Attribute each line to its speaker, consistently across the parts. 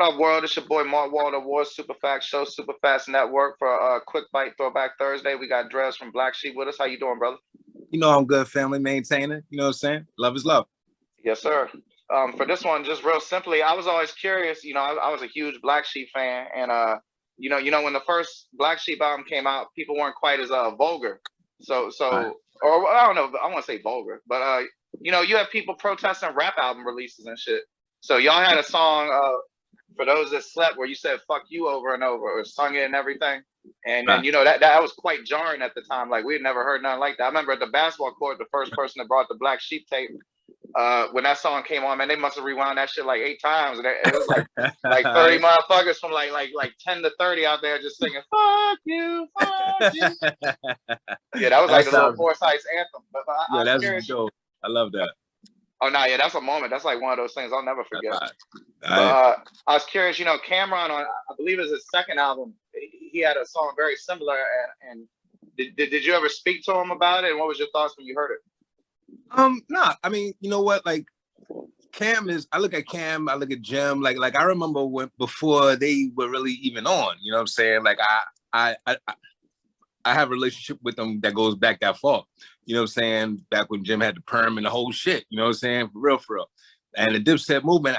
Speaker 1: up, world? It's your boy Mark Walter, War Super Fast Show, Super Fast Network for Quick Bite Throwback Thursday. We got Dres from Black Sheep with us. How you doing, brother?
Speaker 2: You know I'm good, family maintainer. You know what I'm saying? Love is love.
Speaker 1: Yes, sir. For this one, just real simply, I was always curious. I was a huge Black Sheep fan, and when the first Black Sheep album came out, people weren't quite as vulgar.
Speaker 2: Right.
Speaker 1: Or I don't know, I want to say vulgar, but you have people protesting rap album releases and shit. So y'all had a song for Those That Slept where you said "fuck you" over and over, or sung it and everything. And
Speaker 2: Right.
Speaker 1: that was quite jarring at the time. Like we had never heard nothing like that. I remember at the basketball court, the first person that brought the Black Sheep tape, when that song came on, man, they must have rewound that shit like 8 times. And it was like 30 motherfuckers from like 10 to 30 out there just singing "fuck you, fuck you." Yeah, that was like the little Forsyth's anthem. But
Speaker 2: yeah, that's dope. I love that.
Speaker 1: Oh no, yeah, that's a moment. That's like one of those things I'll never forget.
Speaker 2: I
Speaker 1: was curious, Cameron on, I believe it's his second album, he had a song very similar. And did you ever speak to him about it? And what was your thoughts when you heard it?
Speaker 2: Nah, I mean, you know what? Like I look at Cam, I look at Jim, like I remember before they were really even on, you know what I'm saying? Like I have a relationship with them that goes back that far. You know what I'm saying? Back when Jim had the perm and the whole shit, you know what I'm saying? For real. And the Dipset movement,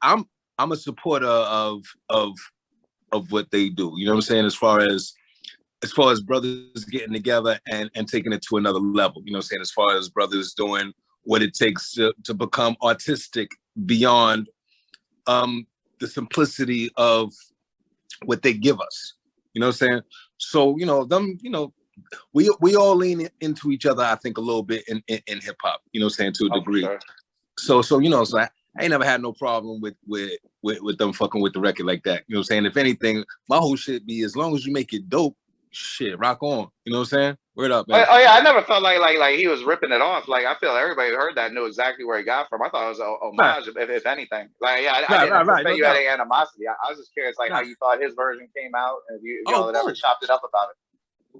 Speaker 2: I'm a supporter of what they do. You know what I'm saying? As far as brothers getting together and taking it to another level. You know what I'm saying? As far as brothers doing what it takes to become artistic beyond the simplicity of what they give us. You know what I'm saying? So, we all lean into each other, I think, a little bit in hip hop, you know what I'm saying, to a degree. Sure. So I ain't never had no problem with them fucking with the record like that. You know what I'm saying? If anything, my whole shit be, as long as you make it dope, shit, rock on. You know what I'm saying? Word up, man.
Speaker 1: Oh yeah, I never felt like he was ripping it off. Like I feel everybody who heard that knew exactly where he got from. I thought it was a homage, if anything. Like yeah, I didn't suspect you had any animosity. I was just curious, like how you thought his version came out, and if y'all had ever chopped it up about it.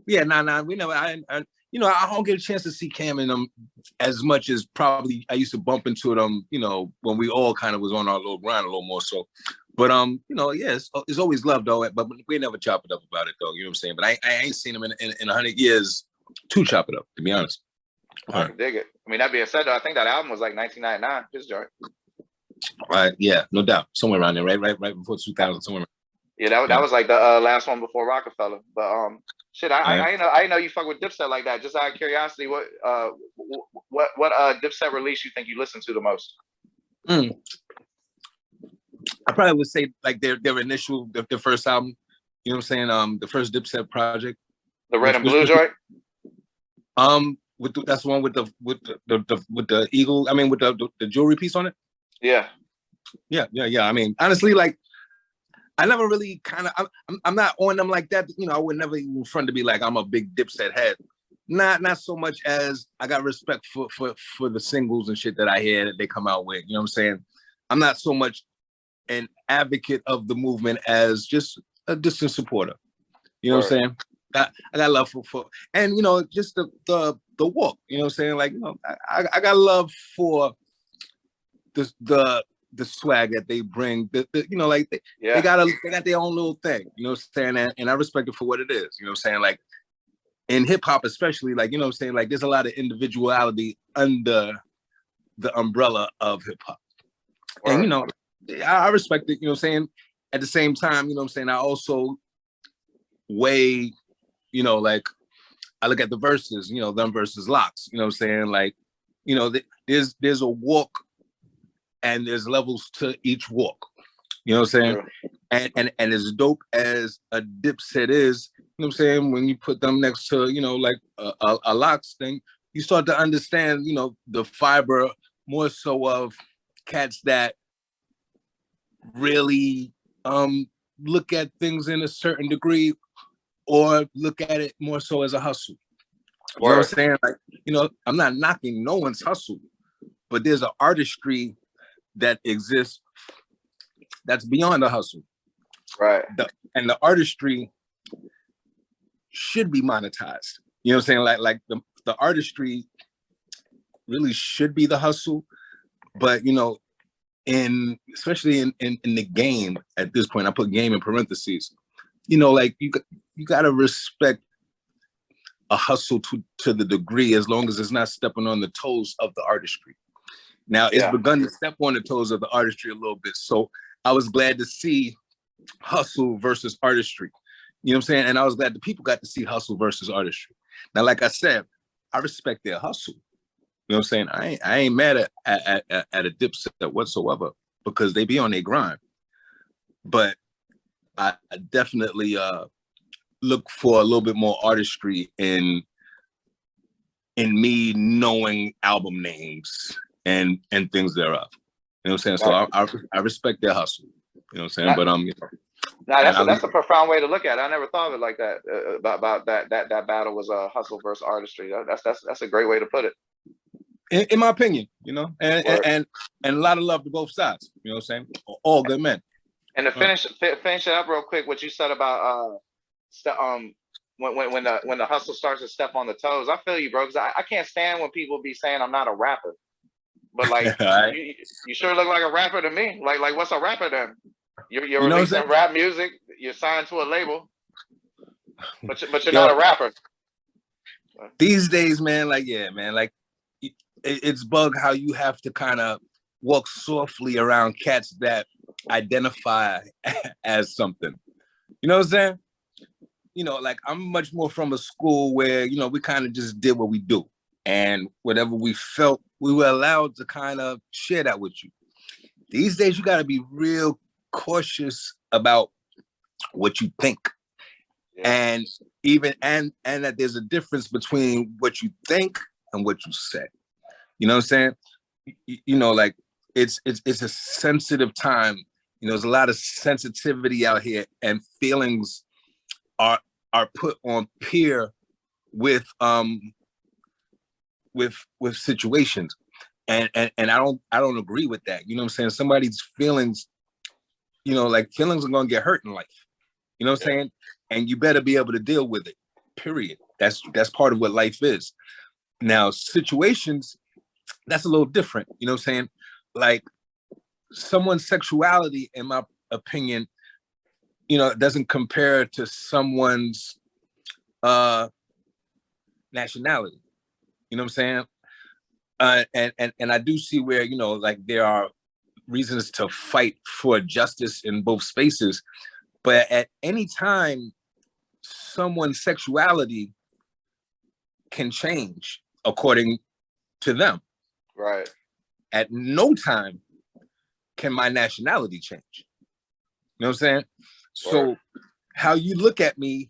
Speaker 2: Yeah, nah, we never. I don't get a chance to see Cam and them as much as probably I used to bump into them. When we all kind of was on our little grind a little more so. But yeah, it's always love though. But we never chop it up about it though. You know what I'm saying? But I ain't seen him in 100 years to chop it up. To be honest.
Speaker 1: I can dig it. I mean, that being said, though, I think that album was like 1999. His joint.
Speaker 2: Right. Yeah. No doubt. Somewhere around there. Right before 2000. Somewhere.
Speaker 1: Yeah, that was like the last one before Rockefeller. But shit, I know you fuck with Dipset like that. Just out of curiosity, what Dipset release you think you listen to the most?
Speaker 2: I probably would say like their initial, their first album. You know what I'm saying? The first Dipset project.
Speaker 1: The Red and Blue joint.
Speaker 2: That's the one with the eagle. I mean, with the jewelry piece on it.
Speaker 1: Yeah.
Speaker 2: I mean, honestly, like I never really I'm not on them like that. I would never even front to be like I'm a big Dipset head. Not so much as I got respect for the singles and shit that I hear that they come out with. You know what I'm saying? I'm not so much an advocate of the movement as just a distant supporter. You know what I'm saying? I got love for and just the walk. You know what I'm saying? Like I got love for the swag that they bring. They got their own little thing. You know what I'm saying? And I respect it for what it is. You know what I'm saying? Like in hip hop, especially, like you know what I'm saying? Like there's a lot of individuality under the umbrella of hip hop, and I respect it. You know what I'm saying? At the same time, you know what I'm saying? I also weigh. Like I look at the verses, them versus L.O.X. You know what I'm saying? Like, there's a walk and there's levels to each walk. You know what I'm saying? Sure. And as dope as a Dipset is, you know what I'm saying? When you put them next to, like a L.O.X. thing, you start to understand, the fiber more so of cats that really look at things in a certain degree or look at it more so as a hustle. You know what I'm saying? Like, I'm not knocking no one's hustle, but there's an artistry that exists that's beyond the hustle.
Speaker 1: Right.
Speaker 2: And the artistry should be monetized. You know what I'm saying? Like the artistry really should be the hustle, but especially in the game at this point, I put game in parentheses, like you got to respect a hustle to the degree, as long as it's not stepping on the toes of the artistry. Now it's begun to step on the toes of the artistry a little bit. So I was glad to see hustle versus artistry. You know what I'm saying? And I was glad the people got to see hustle versus artistry. Now, like I said, I respect their hustle. You know what I'm saying? I ain't mad at a Dipset whatsoever, because they be on their grind. But I definitely look for a little bit more artistry in me knowing album names and things thereof. You know what I'm saying? So I respect their hustle. You know what I'm saying? But
Speaker 1: that's a profound way to look at it. I never thought of it like that. About that battle was a hustle versus artistry. That's a great way to put it.
Speaker 2: In my opinion, and a lot of love to both sides. You know what I'm saying? All good men.
Speaker 1: And to finish it up real quick, what you said about when the hustle starts to step on the toes, I feel you, bro. Because I can't stand when people be saying I'm not a rapper, but like you sure look like a rapper to me. Like what's a rapper then? You're releasing rap music. You're signed to a label, but you're not a rapper.
Speaker 2: These days, man, it's bug how you have to kind of walk softly around cats that identify as something. You know what I'm saying? Like I'm much more from a school where, we kind of just did what we do. And whatever we felt, we were allowed to kind of share that with you. These days, you got to be real cautious about what you think. And that there's a difference between what you think and what you say. You know what I'm saying? Like it's a sensitive time. There's a lot of sensitivity out here, and feelings are put on peer with situations. And I don't agree with that. You know what I'm saying? Somebody's feelings, feelings are gonna get hurt in life. You know what I'm saying? And you better be able to deal with it. Period. That's part of what life is. Now, situations, that's a little different. You know what I'm saying? Like someone's sexuality, in my opinion, doesn't compare to someone's nationality. You know what I'm saying? And I do see where, like there are reasons to fight for justice in both spaces. But at any time, someone's sexuality can change according to them.
Speaker 1: Right.
Speaker 2: At no time can my nationality change. You know what I'm saying? So how you look at me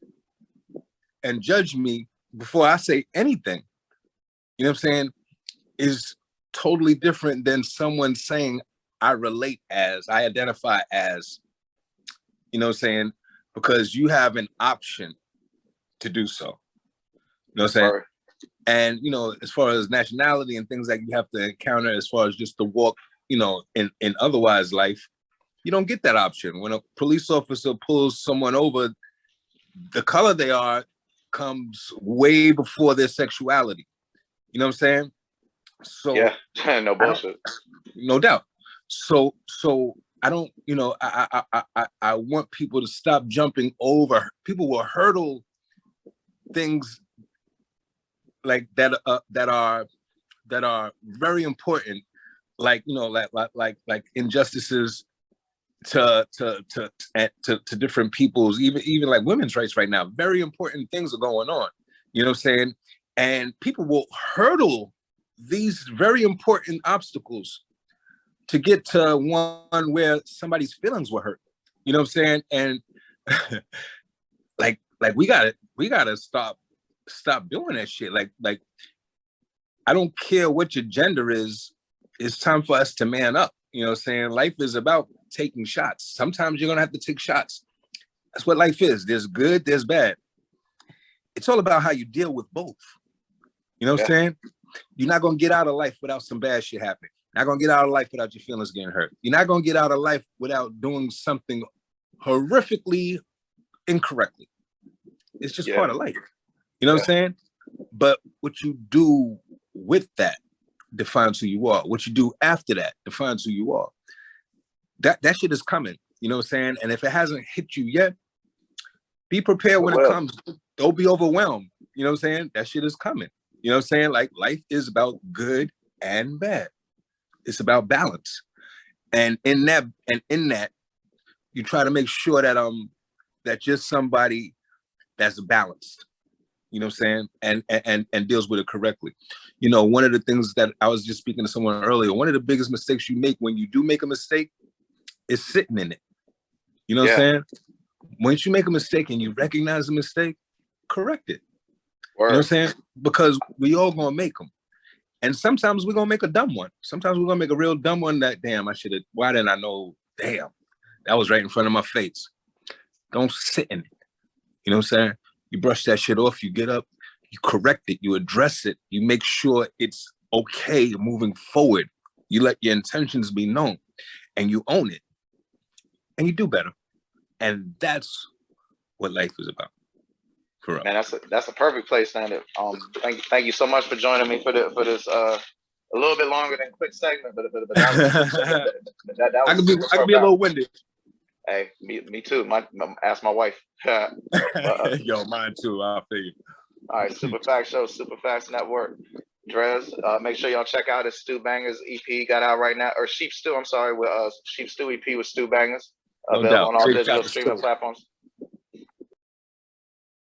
Speaker 2: and judge me before I say anything, you know what I'm saying, is totally different than someone saying I identify as, you know what I'm saying, because you have an option to do so. You know what I'm saying? Right. And, as far as nationality and things that you have to encounter as far as just the walk, in otherwise life, you don't get that option. When a police officer pulls someone over, the color they are comes way before their sexuality. You know what I'm saying? So
Speaker 1: yeah, no bullshit.
Speaker 2: No doubt. So I don't, I want people to stop jumping over. People will hurdle things like that that are very important, like like injustices to different peoples, even like women's rights right now. Very important things are going on. You know what I'm saying? And people will hurdle these very important obstacles to get to one where somebody's feelings were hurt. You know what I'm saying? And like we gotta stop doing that shit. Like I don't care what your gender is. It's time for us to man up. You know what I'm saying? Life is about taking shots. Sometimes you're gonna have to take shots. That's what life is. There's good, there's bad. It's all about how you deal with both. You know what I'm saying? You're not gonna get out of life without some bad shit happening. You're not gonna get out of life without your feelings getting hurt. You're not gonna get out of life without doing something horrifically incorrectly. It's just part of life. You know what I'm saying? But what you do with that defines who you are. What you do after that defines who you are. that shit is coming. You know what I'm saying? And if it hasn't hit you yet, be prepared when it comes. Don't be overwhelmed. You know what I'm saying? That shit is coming. You know what I'm saying? Like, life is about good and bad. It's about balance. And in that, you try to make sure that that you're somebody that's balanced. You know what I'm saying? And deals with it correctly. You know, one of the things that I was just speaking to someone earlier, one of the biggest mistakes you make when you do make a mistake is sitting in it. You know what I'm saying? Once you make a mistake and you recognize the mistake, correct it. You know what I'm saying? Because we all gonna make them. And sometimes we're gonna make a dumb one. Sometimes we're gonna make a real dumb one that, damn, why didn't I know? Damn, that was right in front of my face. Don't sit in it. You know what I'm saying? You brush that shit off, you get up, you correct it, you address it, you make sure it's okay moving forward. You let your intentions be known and you own it and you do better. And that's what life is about. For real.
Speaker 1: Man, that's a perfect place, Standard. Thank you so much for joining me for this a little bit longer than quick segment, but that was
Speaker 2: I can be a little winded.
Speaker 1: Hey, me too. Ask my wife.
Speaker 2: Yo, mine too. I'll feel you.
Speaker 1: All right, Super Facts Show, Super Facts Network. Dres, make sure y'all check out his Stu Bangas EP got out right now, or Sheep Stew. I'm sorry, with Sheep Stew EP with Stu Bangas, available on all digital streaming platforms.